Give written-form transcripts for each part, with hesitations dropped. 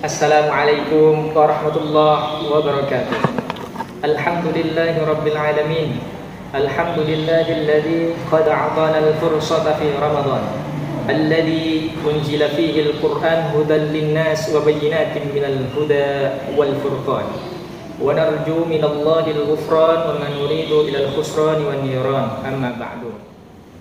Assalamualaikum warahmatullahi wabarakatuh. Alhamdulillahi rabbil alamin. Alhamdulillahilladzi qad a'tana al-fursata fi Ramadan alladzi unzila fihi al-Qur'an hudan lin-nas wa bayyinatin minal huda wal furqan. Wa narju minallahi al-ghufran wa ma nuridu ila al-khusran wan niran. Amma ba'du.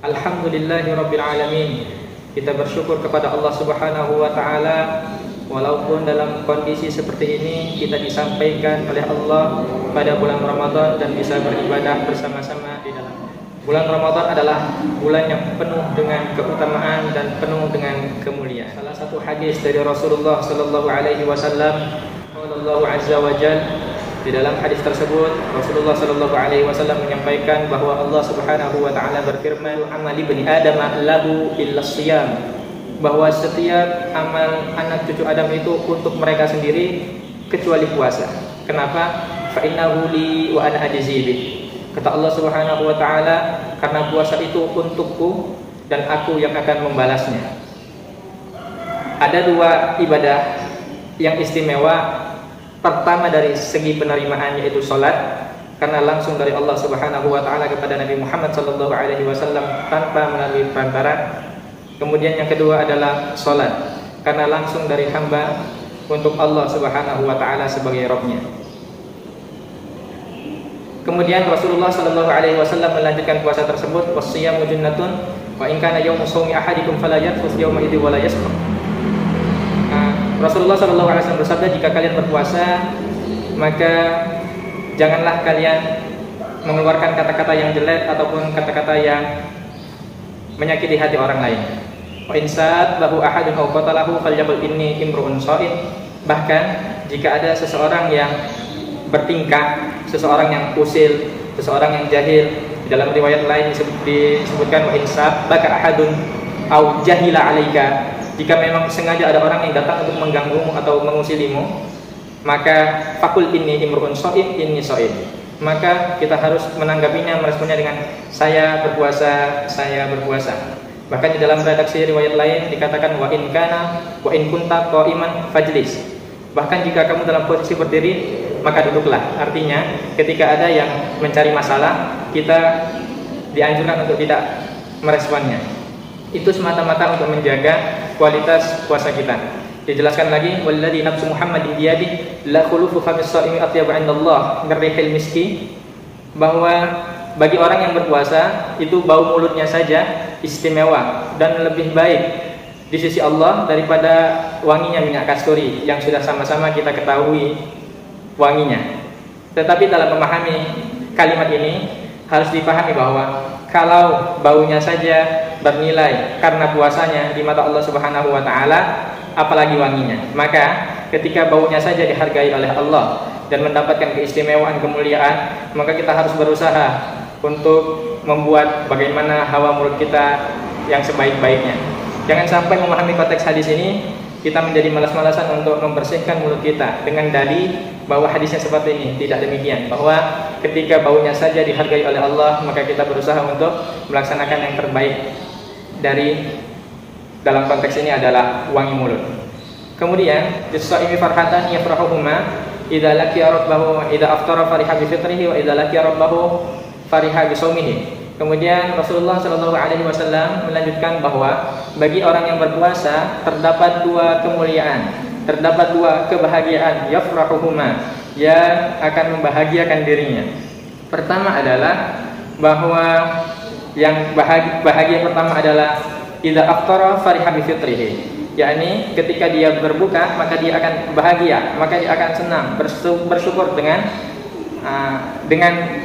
Alhamdulillahi rabbil alamin. Kita bersyukur kepada Allah Subhanahu wa taala. Walaupun dalam kondisi seperti ini kita disampaikan oleh Allah pada bulan Ramadan dan bisa beribadah bersama-sama di dalamnya. Bulan Ramadan adalah bulan yang penuh dengan keutamaan dan penuh dengan kemuliaan. Salah satu hadis dari Rasulullah sallallahu alaihi wasallam, Allah azza wa jalla, di dalam hadis tersebut Rasulullah sallallahu alaihi wasallam menyampaikan bahwa Allah Subhanahu wa taala berfirman, "Amal ibni Adam lahu illa shiyam." Bahwa setiap amal anak cucu Adam itu untuk mereka sendiri kecuali puasa. Kenapa? Fa innahu li wa ana ajzi bih. Kata Allah Subhanahu wa taala, karena puasa itu untukku dan aku yang akan membalasnya. Ada dua ibadah yang istimewa. Pertama dari segi penerimaannya yaitu salat, karena langsung dari Allah Subhanahu wa taala kepada Nabi Muhammad sallallahu alaihi wasallam tanpa melalui perantara. Kemudian yang kedua adalah salat, karena langsung dari hamba untuk Allah Subhanahu wa taala sebagai Rabb-Nya. Kemudian Rasulullah sallallahu alaihi wasallam melanjutkan puasa tersebut, "Washiyamu junnatun wa in kana yawmu shaumi ahadikum fala yarfuth yawma idzi wala yasqam." Rasulullah sallallahu alaihi wasallam bersabda, jika kalian berpuasa maka janganlah kalian mengeluarkan kata-kata yang jelek ataupun kata-kata yang menyakiti hati orang lain. Wa insat lahu ahadun aw qatalahu falyaqul inni imru'un sha'im. Bahkan jika ada seseorang yang bertingkah, seseorang yang usil, seseorang yang jahil, di dalam riwayat lain disebutkan wa insat baka ahadun aw jahila 'alaika. Jika memang sengaja ada orang yang datang untuk mengganggumu atau mengusilimu, maka fakul inni imru'un sha'im inni sha'im. Maka kita harus menanggapinya, meresponnya dengan saya berpuasa, saya berpuasa. Bahkan di dalam redaksi riwayat lain dikatakan wa in kunta qa'iman fajlis. Bahkan jika kamu dalam posisi berdiri, maka duduklah. Artinya ketika ada yang mencari masalah, kita dianjurkan untuk tidak meresponnya. Itu semata-mata untuk menjaga kualitas puasa kita. Dijelaskan lagi, walladzi nafsu Muhammadin biyadihi la khulufu famis shaimi atyabu 'indallah min rihil miski, bahwa bagi orang yang berpuasa itu bau mulutnya saja istimewa dan lebih baik di sisi Allah daripada wanginya minyak kasturi yang sudah sama-sama kita ketahui wanginya. Tetapi dalam memahami kalimat ini harus dipahami bahwa kalau baunya saja bernilai karena puasanya di mata Allah Subhanahu wa taala, apalagi wanginya. Maka ketika baunya saja dihargai oleh Allah dan mendapatkan keistimewaan, kemuliaan, maka kita harus berusaha untuk membuat bagaimana hawa mulut kita yang sebaik-baiknya. Jangan sampai memahami konteks hadis ini kita menjadi malas-malasan untuk membersihkan mulut kita dengan dalih bahwa hadisnya seperti ini. Tidak demikian, bahwa ketika baunya saja dihargai oleh Allah, maka kita berusaha untuk melaksanakan yang terbaik dari dalam konteks ini adalah wangi mulut. Kemudian lis-shaimi farhatan yafrahuhuma idza laqiya rabbahu wa idza aftara fariha bi fitrihi wa idza laqiya rabbahu fariha bi shaumihi. Kemudian Rasulullah sallallahu alaihi wasallam melanjutkan bahwa bagi orang yang berpuasa terdapat dua kemuliaan, terdapat dua kebahagiaan yafrahuhuma, yang akan membahagiakan dirinya. Pertama adalah bahwa yang bahagia pertama adalah idza aftara fariha bi fitrihi, yakni ketika dia berbuka maka dia akan bahagia, maka dia akan senang, bersyukur dengan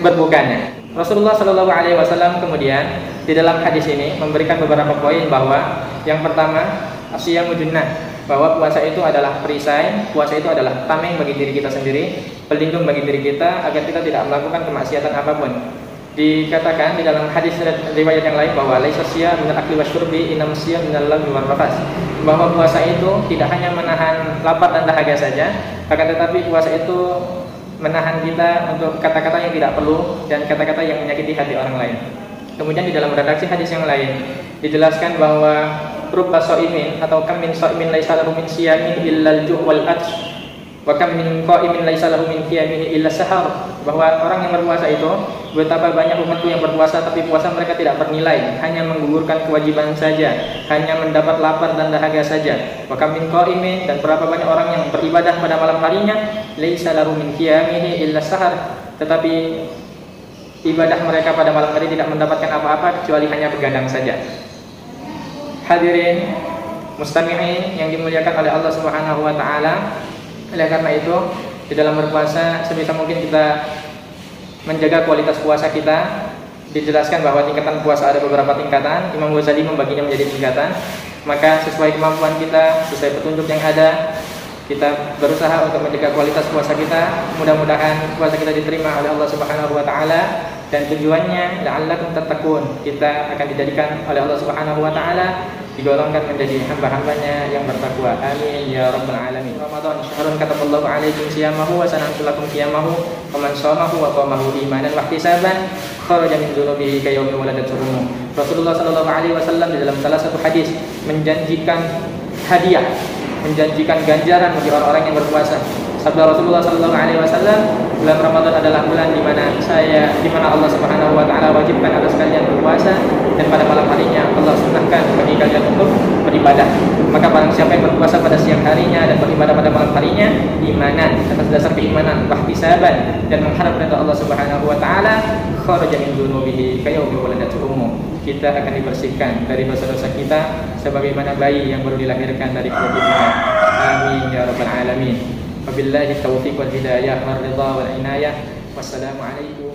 berbukanya. Rasulullah Shallallahu alaihi wasallam kemudian di dalam hadis ini memberikan beberapa poin, bahwa yang pertama asyiyamu junnah, bahwa puasa itu adalah perisai, puasa itu adalah tameng bagi diri kita sendiri, pelindung bagi diri kita agar kita tidak melakukan kemaksiatan apapun. Dikatakan di dalam hadis riwayat yang lain bahwa laisa siyam minal akli wasyurbi inam siyam minal lagwi war rafas, bahwa puasa itu tidak hanya menahan lapar dan dahaga saja, akan tetapi puasa itu menahan kita untuk kata-kata yang tidak perlu dan kata-kata yang menyakiti hati orang lain. Kemudian di dalam redaksi hadis yang lain dijelaskan bahwa rubba shaimin atau kam min shaimin laisa lahu min siyamihi illa al-ju' wal 'atsh wa kam min qa'imin laisa lahu min qiyamihi illa sahar, bahwa orang yang berpuasa itu, betapa banyak umatku yang berpuasa tapi puasa mereka tidak bernilai, hanya menggugurkan kewajiban saja, hanya mendapat lapar dan dahaga saja. Wa kam min qa'imin, dan berapa banyak orang yang beribadah pada malam harinya, laisa lahu min qiyamihi illa sahar, tetapi ibadah mereka pada malam hari tidak mendapatkan apa-apa kecuali hanya begadang saja. Hadirin mustami'in yang dimuliakan oleh Allah Subhanahu wa taala, oleh karena itu di dalam berpuasa sebisa mungkin kita menjaga kualitas puasa kita. Dijelaskan bahwa tingkatan puasa ada beberapa tingkatan. Imam Ghazali membaginya menjadi tingkatan. Maka sesuai kemampuan kita, sesuai petunjuk yang ada, kita berusaha untuk menjaga kualitas puasa kita. Mudah-mudahan puasa kita diterima oleh Allah Subhanahu wa taala, dan tujuannya la'allakum tattaqun, kita akan dijadikan oleh Allah Subhanahu wa taala digolongkan menjadi hamba-hambanya yang bertakwa. Amin ya rabbal alamin. Ramadan syahrun kataballahu alaikum siyamahu wa sana'tu lakum qiyamahu wa man shamahu wa qamahu imanan wa ihtisaban kharaja min dzunubihi ka yaumi waladatuhu ummuh. Rasulullah sallallahu alaihi wasallam di dalam salah satu hadis menjanjikan hadiah, menjanjikan ganjaran bagi orang-orang yang berpuasa. Sabda Rasulullah sallallahu alaihi wasallam, bulan Ramadan adalah bulan di mana Allah Subhanahu wa taala wajibkan atas kalian berpuasa, dan pada malam harinya Allah sunnahkan bagi kalian untuk beribadah. Maka barang siapa yang berpuasa pada siang harinya dan beribadah pada malam harinya, imanan, atas dasar keimanan, wahtisaban, dan mengharap ridha Allah Subhanahu wa taala, kharaja min dzunubihi ka yaumi waladatuhu ummuh. Kita akan dibersihkan dari dosa-dosa kita sebagaimana bayi yang baru dilahirkan dari perut ibunya. Amin ya rabbal alamin. Wabillahi taufiq wal hidayah wal ridha wal inayah. Wassalamu alaikum